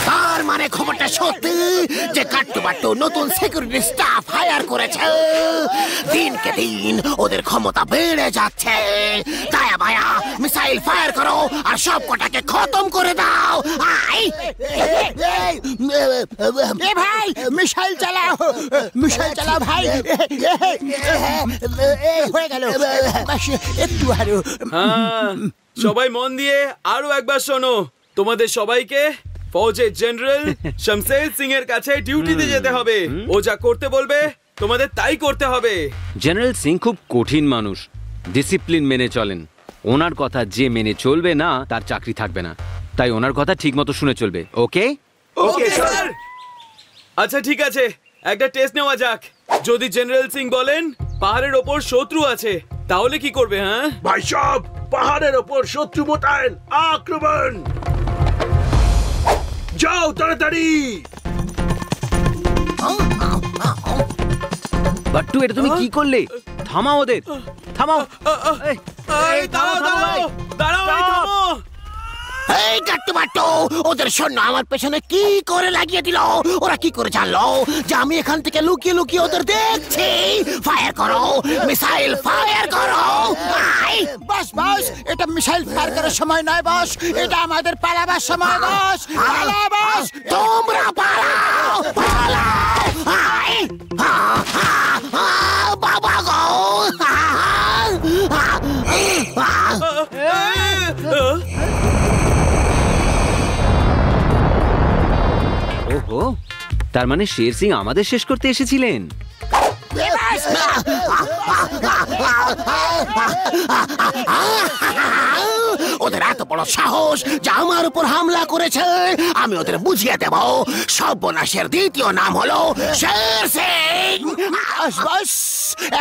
তার মানে খবরটা সত্যি যে কাট্টুবাট্টু নতুন সিকিউরিটি স্টাফ হায়ার করেছে। দিনকে দিন ওদের ক্ষমতা বেড়ে যাচ্ছে। দায়া বায়া মিসাইল ফায়ার করো আর সব কটাকে খতম করে দাও। ভাই মিসাইল চালাও, মিসাইল চালাও ভাই। হয়ে গেল, একটু আরো। সবাই মন দিয়ে আরো একবার শোনো। তোমাদের সবাইকে ফৌজের জেনারেল শমশের সিং এর কাছে ডিউটিতে যেতে হবে। ও যা করতে বলবে তোমাদের তাই করতে হবে। জেনারেল সিং খুব কঠিন মানুষ, ডিসিপ্লিন মেনে চলেন। ওনার কথা যে মেনে চলবে না তার চাকরি থাকবে না, তাই ওনার কথা ঠিক মতো শুনে চলবে। ওকে ওকে স্যার। আচ্ছা ঠিক আছে, একটা টেস্ট নেওয়া যাক। যদি জেনারেল সিং বলেন পাহাড়ের ওপর শত্রু আছে, তাহলে কি করবে? হ্যাঁ ভাই সাহেব, পাহাড়ের ওপর শত্রু মোতায়েন, আক্রমণ! যাও তাড়াতাড়ি। বাট্টু, এটা তুমি কি করলে? থামাও ওদের, থামাও। দাঁড়াও। এই কাট্টুবাট্টু, ওদের সৈন্য আমার পেছনে কি করে লাগিয়ে দিল? ওরা কি করে জানলো যে আমি এখান থেকে লুকিয়ে লুকিয়ে ওদের দেখছি? ফায়ার করো, মিসাইল ফায়ার করো। বস বস, এটা মিসাইল ফায়ার করার সময় নয় বস, এটা আমাদের পালাবার সময় বস। পালা বস, তোমরা পালাও, পালাও। বাবা গো! ওহো, তার মানে শের সিং আমাদের শেষ করতে এসেছিলেন। ওদের এত বড় সাহস যে আমার উপর হামলা করেছে। আমি ওদের বুঝিয়ে দেব সর্বনাশের দ্বিতীয় নাম হলো শের সিং। বস,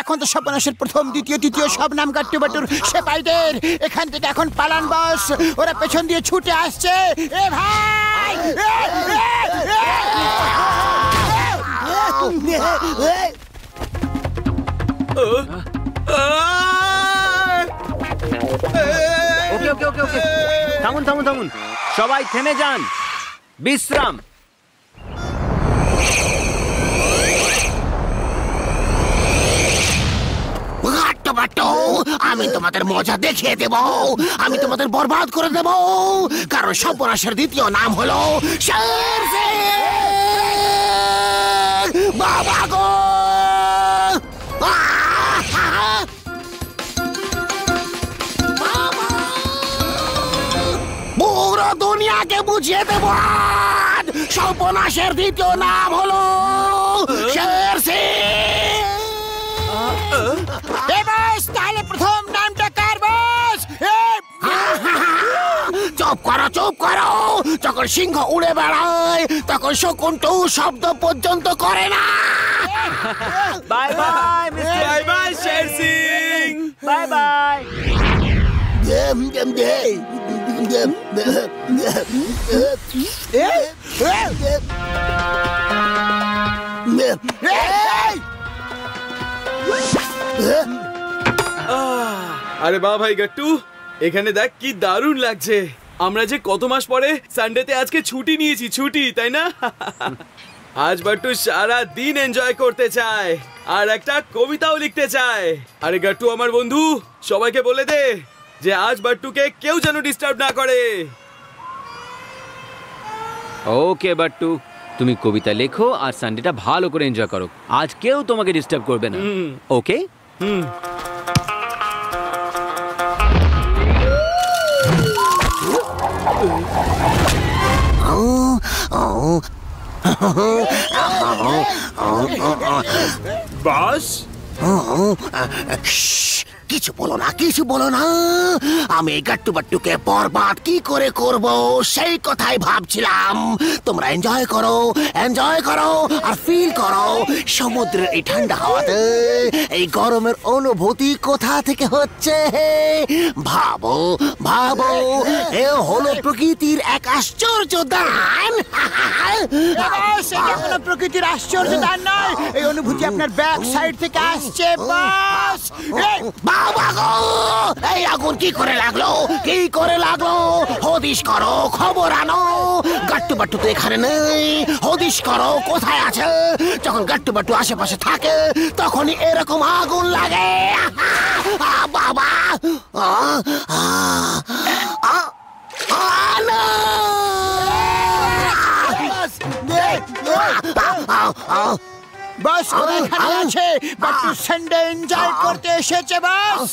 এখন তো সর্বনাশের প্রথম, দ্বিতীয়, তৃতীয় সব নাম কাট্টুবাট্টুর সেপাইদের। এখান থেকে এখন পালান বস, ওরা পেছন দিয়ে ছুটে আসছে। এ ভাই, ওকে ওকে ওকে ওকে, থামুন থামুন থামুন, সবাই থেমে যান, বিশ্রাম। আমি তোমাদের মজা দেখিয়ে দেব, আমি তোমাদের বরবাদ করে দেব, কারণ সর্বনাশের দ্বিতীয় নাম হলো শের সিং। বাবা গো! পুরো দুনিয়াকে বুঝিয়ে দেব সর্বনাশের দ্বিতীয় নাম হলো শের সিং। তাহলে প্রথম নামটা কার বস? চুপ করো, চুপ করো। যখন সিংহ উড়ে বেড়ায় তখন শকুনটু শব্দ পর্যন্ত করে না। বাই বাই বাই বাই শের সিং, বাই বাই। আরে বাহ ভাই গাট্টু, এখানে দেখ কি দারুণ লাগছে। আমরা যে কত মাস পরে সানডেতে আজকে ছুটি নিয়েছি, ছুটি, তাই না? আজ বাট্টু সারা দিন এনজয় করতে চায় আর একটা কবিতাও লিখতে চায়। আরে গাট্টু আমার বন্ধু, সবাইকে বলে দে যে আজ বাট্টুকে কেউ যেন ডিস্টার্ব না করে। ওকে বাট্টু, তুমি কবিতা লেখো আর সানডেটা ভালো করে এনজয় করো। আজ কেউ তোমাকে ডিস্টার্ব করবে না, ওকে? বস, কিছু বলো না, কিছু বলো না। আমি গাট্টুবাট্টুকে বরবাদ কি করে করব সেই কথাই ভাবছিলাম। তোমরা এনজয় করো, এনজয় করো আর ফিল করো সমুদ্রের এই ঠান্ডা হাওয়াতে এই গরমের অনুভূতি কোথা থেকে হচ্ছে। ভাবো ভাবো, এ হলো প্রকৃতির এক আশ্চর্য দান। সেটা কোনো প্রকৃতির আশ্চর্য দান নয়, এই অনুভূতি আপনার ব্যাক সাইড থেকে আসছে বস। বস বাবা গো, এই আগুন কি করে লাগলো, কি করে লাগলো? হদিশ করো, খবর আনো। গাট্টু বাট্টু তো এখানে নেই, হদিশ করো কোথায় আছে। যখন গাট্টু বাট্টু আশেপাশে থাকে তখনই এরকম আগুন লাগে। বাবা না! বস ওরা এখানে আছে, বাট্টু সানডে এনজয় করতে এসেছে বস।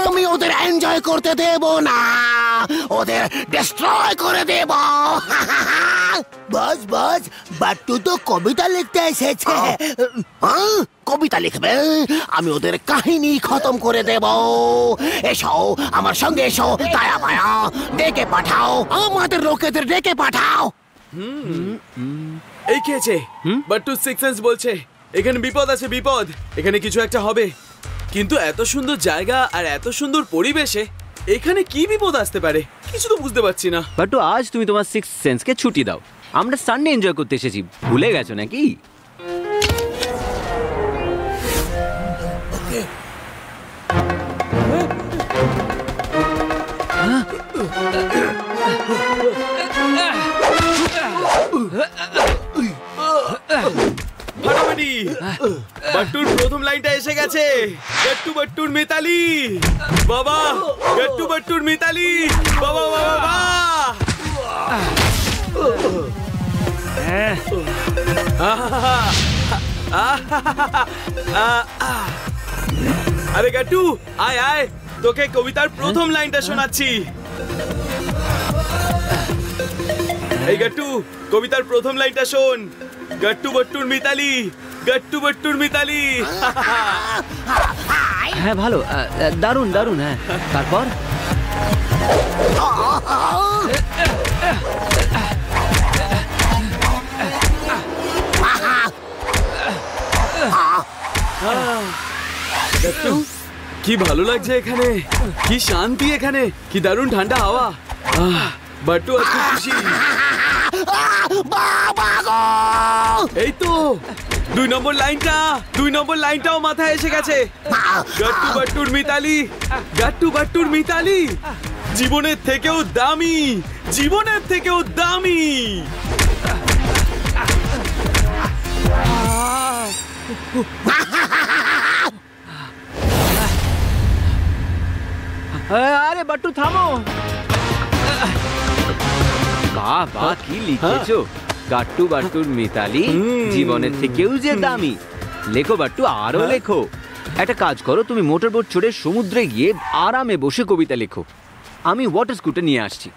আমি ওদের এনজয় করতে দেব না, ওদের ডিস্ট্রয় করে দেব। বস বস, বাট্টু তো কবিতা লিখতে এসেছে। কবিতা লিখবে? আমি ওদের কাহিনী খতম করে দেব। এসো আমার সঙ্গে, এসো। দায়া মায়া ডেকে পাঠাও, আমাদের লোকেদের ডেকে পাঠাও। এই খেয়েছে বাট্টু সিক্স সেন্স বলছে এখানে বিপদ আছে, বিপদ। এখানে কিছু একটা হবে, কিন্তু এত সুন্দর জায়গা আর এত সুন্দর পরিবেশে এখানে কি বিপদ আসতে পারে কিছু তো বুঝতে পারছি না। বাট্টু, আজ তুমি তোমার সিক্স সেন্সকে ছুটি দাও। আমরা সানডে এনজয় করতে এসেছি, ভুলে গেছো নাকি? ফাটাফাটি বাট্টুর প্রথম লাইনটা এসে গেছে। গাট্টু বাট্টুর মিতালি, বাবা গাট্টু বাট্টুর মিতালি, বাবা বাবা বাবা। আরে গাট্টু আয় আয়, তোকে কবিতার প্রথম লাইনটা শোনাচ্ছি। এই গাট্টু কবিতার প্রথম লাইনটা শোন। গাট্টু বাট্টুর মিতালি, গাট্টু বাট্টুর মিতালি। হ্যাঁ ভালো, দারুণ দারুণ। হ্যাঁ, তারপর গাট্টু কি ভালো লাগছে এখানে, কি শান্তি এখানে, কি দারুণ ঠান্ডা হাওয়া। বাট্টু আজ খুব খুশি। বাবা গো, এই তো 2 নম্বর লাইনটাও মাথায় এসে গেছে। গাট্টু বাট্টুর মিতালি, গাট্টু বাট্টুর মিতালি, জীবনের থেকেও দামি, জীবনের থেকেও দামি। আরে বাট্টু থামো। বাহ বাহ, কি লিখেছো? গাট্টু বাট্টুর মিতালি, জীবনের থেকেও যে দামি। লেখো বাট্টু, আরো লেখো। একটা কাজ করো, তুমি মোটর বোট চড়ে সমুদ্রে গিয়ে আরামে বসে কবিতা লেখো, আমি ওয়াটার স্কুটার নিয়ে আসছি।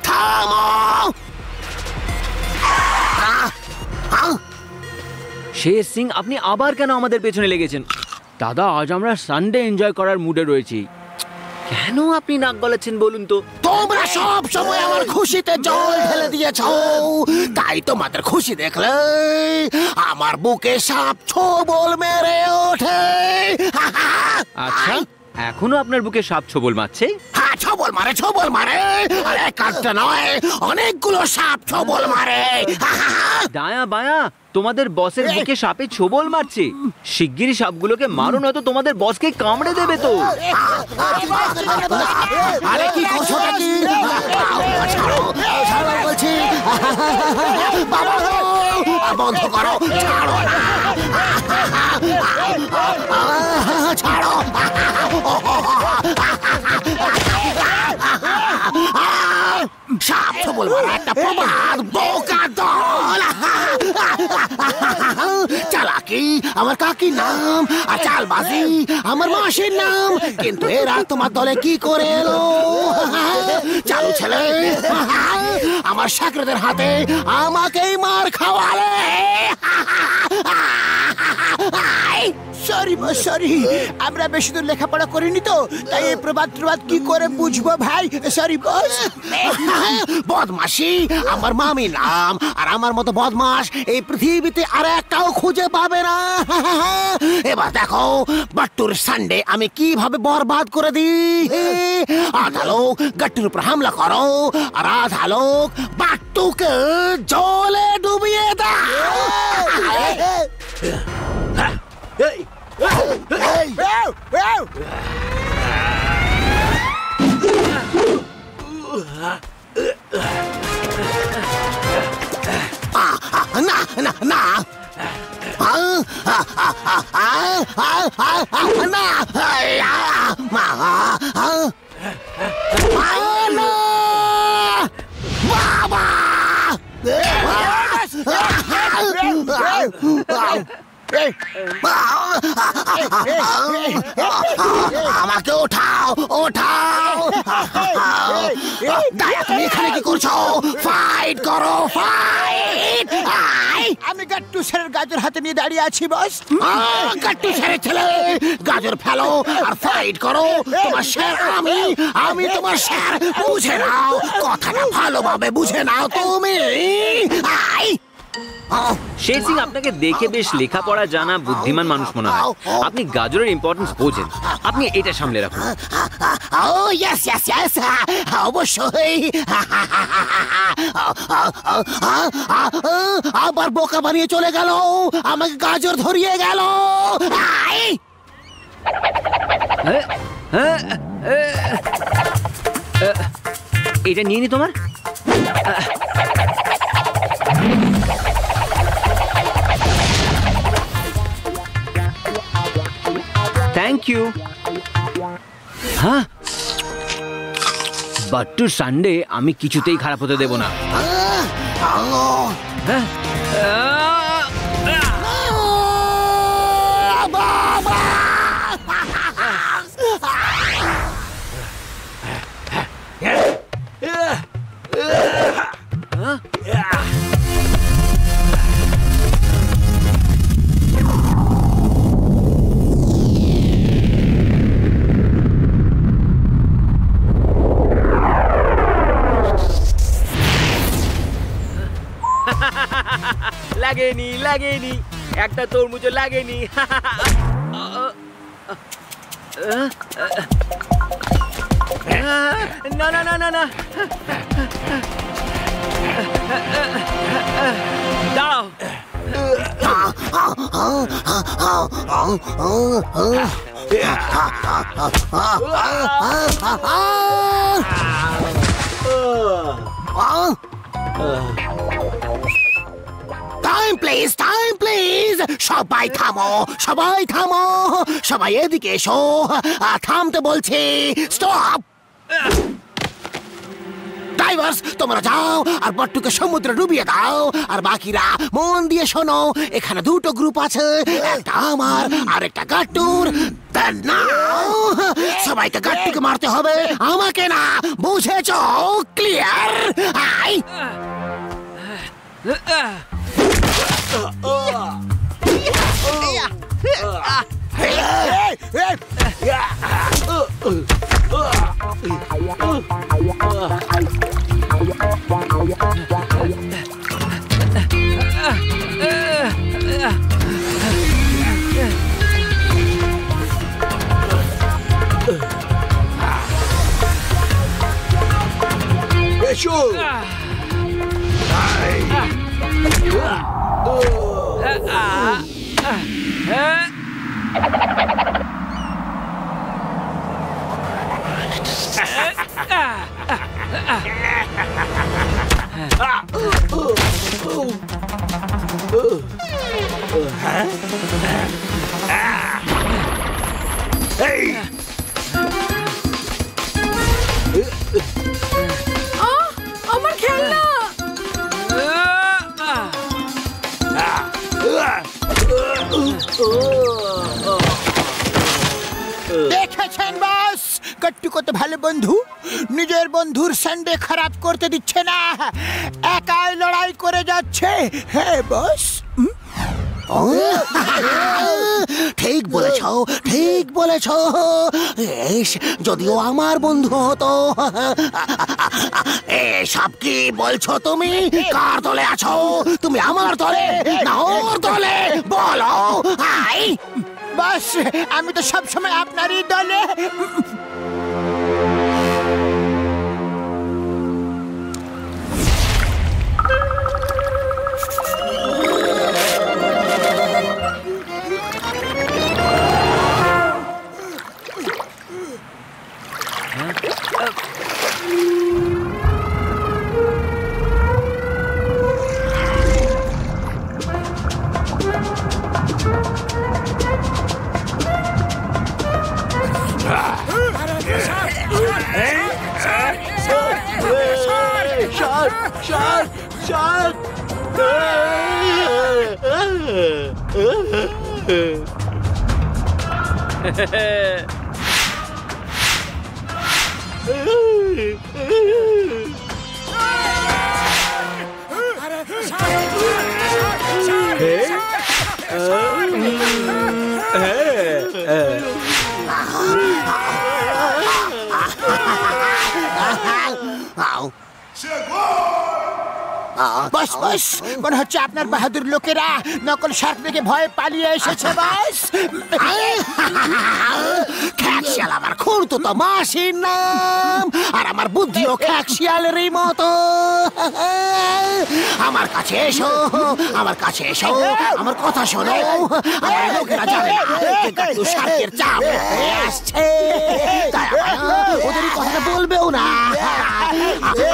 থামো। শের সিং, আপনি আবার কেন আমাদের পেছনে লেগেছেন? দাদা, আজ আমরা সানডে এনজয় করার মুডে রয়েছি, কেন আপনি নাক গলাচ্ছেন বলুন তো? তোমরা সব সময় আমার খুশিতে জল ঢেলে দিয়েছো, তাই তোমাদের খুশি দেখলে আমার বুকে সাপ ছোবল মেরে ওঠে। আচ্ছা, এখনো আপনার বুকে সাপ ছোবল মারছে? হ্যাঁ, ছোবল মারে, ছোবল মারে। আর একটা নয়, অনেকগুলো সাপ ছোবল মারে। দায়া বায়া, তোমাদের বসের বুকে সাপে ছোবল মারছে। শিগগিরই সাপগুলোকে মারো, নয়তো তোমাদের বসকে কামড়ে দেবে তো। আরে কি করছো নাকি? ছাড়ো, ছাড়ো বলছি। বাবা গো, বন্ধ করো, ছাড়ো না, ছাড়ো। সাপ ছোবল মারা একটা প্রবাদ, বোকা দল। চালাকি আমার কাকির নাম, আর চালবাজি আমার মাসির নাম, কিন্তু এরা তোমার দলে কি করে এলো? চালু ছেলে আমার সাকরেদের হাতে আমাকেই মার খাওয়ালে। সরি বস, সরি, আমরা বেশি দূর লেখাপড়া করিনি তো, তাই এই প্রবাদ কি করে বুঝবো ভাই। Sorry boss. বদমাসি আমার মামি নাম, আর আমার মতো বদমাস এই পৃথিবীতে আর একটাও খুঁজে পাবে না। এবার দেখো বাট্টুর সানডে আমি কিভাবে বরবাদ করে দিই। আধা লোক গাট্টুর উপর হামলা করো, আর আধা লোক বাট্টুকে জলে ডুবিয়ে দাও। না না না বাবা আমাকে ওঠাও ওঠাও দায়া তুমি এখানে কি করছো ফাইট করো ফাইট আমি গাট্টু স্যারের গাজর হাতে নিয়ে দাঁড়িয়ে আছি বস গাট্টু স্যারের ছেলে গাজর ফেলো আর ফাইট করো তোমার স্যার আমি তোমার স্যার বুঝে নাও কথাটা ভালোভাবে বুঝে নাও তুমি আই শের সিং আপনাকে দেখে বেশ লেখাপড়া জানা বুদ্ধিমান মানুষ মনে হয় আপনি গাজরের ইম্পর্টেন্স বোঝেন আপনি এটা সামলে রাখুন ও ইয়েস ইয়েস ইয়েস অবশ্যই আবার বোকা বানিয়ে চলে গেল আমাকে গাজর ধরিয়ে গেল এটা নিয়ে নি তোমার থ্যাংক ইউ হ্যাঁ বাট্টু সানডে আমি কিছুতেই খারাপ হতে দেব না লাগেনি লাগেনি একটা তরমুজও লাগেনি না না না না না দাঁড়াও টাইম প্লিজ সবাই থামো সবাই থামো সবাই এদিকে এসো থামতে বলছি স্টপ ড্রাইভার্স তোমরা যাও আর বট্টুকে সমুদ্রে ডুবিয়ে দাও আর বাকিরা মন দিয়ে শোনো এখানে দুটো গ্রুপ আছে একটা আমার আর একটা গাট্টুর সবাইকে গাট্টুকে মারতে হবে আমাকে না বুঝেছো ক্লিয়ার আই আমার খেলনা দেখেছেন বস গাট্টু কত ভালো বন্ধু নিজের বন্ধুর সানডে খারাপ করতে দিচ্ছে না একাই লড়াই করে যাচ্ছে হ্যাঁ বস ঠিক বলেছ যদিও আমার বন্ধু হতো এসব কি বলছো তুমি কার দলে আছো তুমি আমার দলে না ওর দলে বলো আই বস আমি তো সবসময় আপনারই দলে শার্ক! বস বস, মনে হচ্ছে আপনার বাহাদুর লোকেরা নকল শার্ক দেখে ভয়ে পালিয়ে এসেছে বস। খ্যাকশিয়াল আমার খুঁড়তো তো মাসির নাম, আর আমার বুদ্ধিও খ্যাকশিয়ালেরই মতো। আমার কাছে এসো, আমার কাছে এসো, আমার কথা শোনো। আমার লোকেরা জানে না যে গাট্টু শার্কের চাপ হয়ে আসছে, তাই ওদের কথাটা বলবেও না।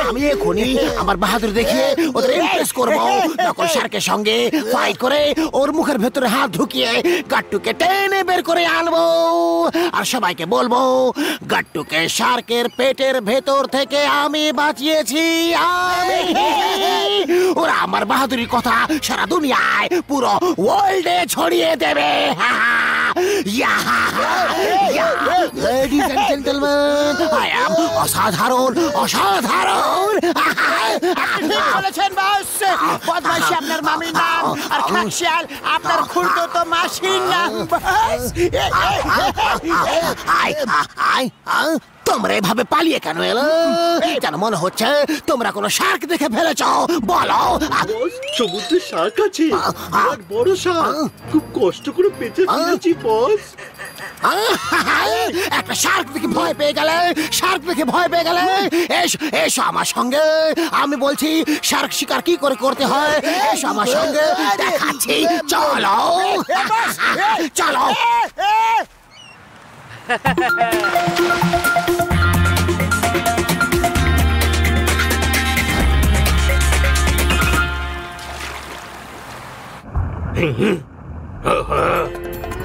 আমি এখনই আমার বাহাদুর দেখিয়ে ওদের ইমপ্রেস করবো। নকল শার্কের সঙ্গে ফাইট করে ওর মুখের ভেতরে হাত ঢুকিয়ে গাট্টুকে টেনে বের করে আনবো, আর সবাইকে বলবো গাট্টুকে শার্কের পেটের ভেতর থেকে আমি বাঁচিয়েছি। আমি ওরা আমার বাহাদুরি কথা সারা দুনিয়ায়, পুরো ওয়ার্ল্ডে ছড়িয়ে দেবে। Ladies and gentlemen, I am অসাধারণ, অসাধারণ। ঠিক বলেছেন বস, বদমাইশি আপনার মামির নাম, আর খ্যাকশিয়াল আপনার খুড়তো মাসির নাম বস। তোমরা এভাবে পালিয়ে কেন এলো? যেন মনে হচ্ছে তোমরা কোনো শার্ক দেখে ফেলেছ। বলো। বস, সমুদ্রে শার্ক আছে, বিরাট বড় শার্ক। খুব কষ্ট করে পেঁচে ফেলেছি বস। একটা শার্ক দেখে ভয় পেয়ে গেলে, শার্ক দেখে ভয় পেয়ে গেলে। এসো এসো আমার সঙ্গে, আমি বলছি শার্ক শিকার কি করে করতে হয়। এসো আমার সঙ্গে, দেখাচ্ছি। চলো চলো।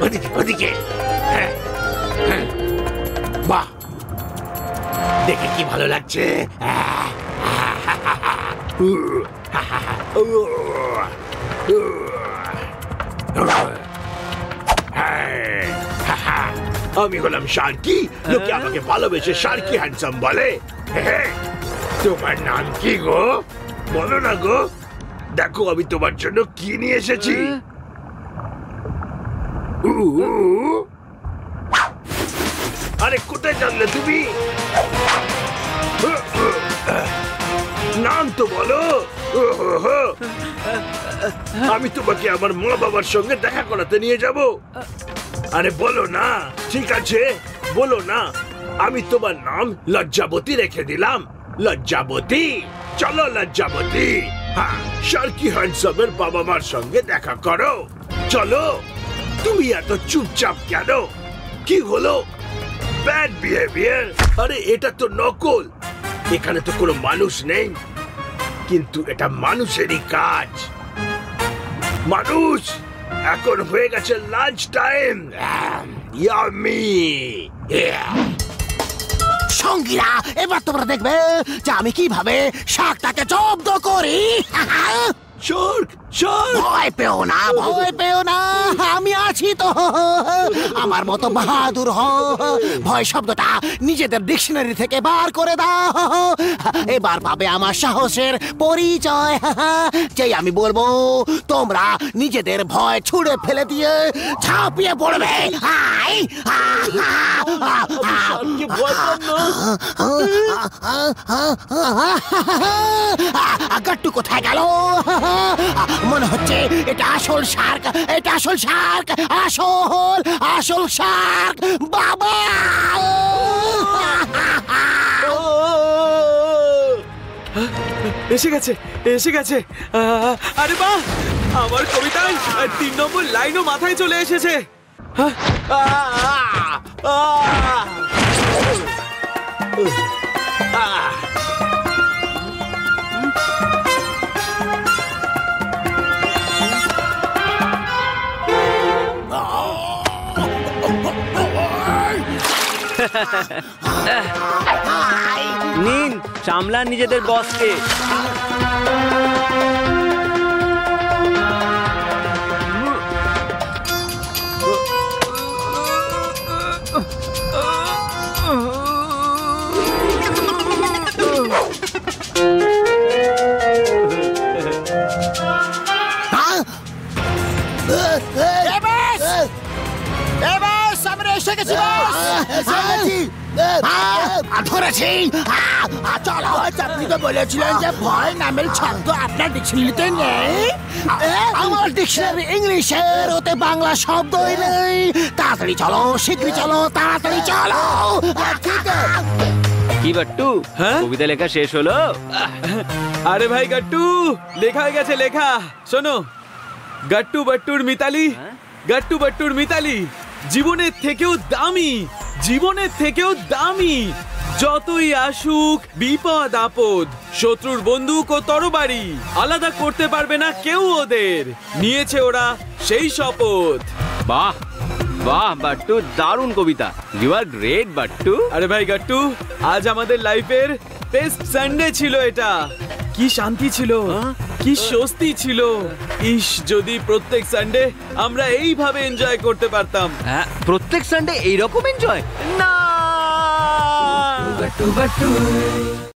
ওদিকে ওদিকে। বাহ, দেখে কি ভালো লাগছে। আমি হলাম শার্কি, লোকে আমাকে ভালোবেসে শার্কি হ্যান্ডসাম বলে। তোমার নাম কি গো? বলো না গো। দেখো আমি তোমার জন্য কি নিয়ে এসেছি। আরে কোথায় জানলে তুমি? নাম তো বলো। আমি তোমাকে আমার মা বাবার সঙ্গে দেখা করাতে নিয়ে যাব। আরে বলো না। ঠিক আছে, বলো না। আমি তোমার নাম লজ্জাবতী রেখে দিলাম। লজ্জাবতী, চলো লজ্জাবতী। হ্যাঁ, শার্কি হ্যান্ডসামের বাবা মার সঙ্গে দেখা করো। চলো। তুমি এত চুপচাপ কেন? কি হলো? Bad behaviour. আরে এটা তো নকল, এখানে তো কোনো মানুষ নেই, কিন্তু এটা মানুষেরই কাজ। মানুষ, এখন হয়ে গেছে লাঞ্চ টাইম। ইয়ামি। সঙ্গীরা, এবার তোমরা দেখবে যে আমি কিভাবে শার্কটাকে জব্দ করি। Shark, Shark! ভয় পেও না, ভয় পেও না, আমি আছি তো। আমার মতো বাহাদুর ভয় শব্দটা নিজেদের ডিকশনারি থেকে বার করে দাও। এবার পাবে আমার সাহসের পরিচয়। যেই আমি বলবো তোমরা নিজেদের ভয় ছুঁড়ে ফেলে দিয়ে ঝাঁপিয়ে পড়বে। গাট্টু কোথায় গেল? মনে হচ্ছে এটা আসল শার্ক, এটা আসল শার্ক, আসল আসল শার্ক। বাবা, এসে গেছে, এসে গেছে। আরে বাহ, আমার কবিতায় 3 নম্বর লাইনও মাথায় চলে এসেছে। নিন, সামলান নিজেদের বসকে। গেছি বস, এসে গেছি। ধরেছি চলো। আপনি তো বলেছিলেন যে ভয় নামের শব্দ আপনার ডিকশনারিতে নেই। আমার ডিকশনারি ইংলিশের, ওতে বাংলা শব্দই নেই। তাড়াতাড়ি চলো, শীঘ্রই চলো, তাড়াতাড়ি চলো। কি বাট্টু, হ্যাঁ? কবিতা লেখা শেষ হলো? আরে ভাই গাট্টু, লেখা হয়ে গেছে লেখা। শোনো, গাট্টু বাট্টুর মিতালি, গাট্টু বাট্টুর মিতালি জীবনের থেকেও দামি, জীবনের থেকেও দামি। যতই আসুক বিপদ আপদ, শত্রুর বন্দুক ও তরবারি আলাদা করতে পারবে না কেউ ওদের। নিয়েছে ওরা সেই শপথ। বাহ বাহ বাট্টু, দারুণ কবিতা। You are great বাট্টু। আরে ভাই গাট্টু, আজ আমাদের লাইফের বেস্ট সানডে ছিল এটা। কি শান্তি ছিল, কি স্বস্তি ছিল। ইস, যদি প্রত্যেক সানডে আমরা এইভাবে এনজয় করতে পারতাম। হ্যাঁ, প্রত্যেক সানডে এইরকম এনজয় না।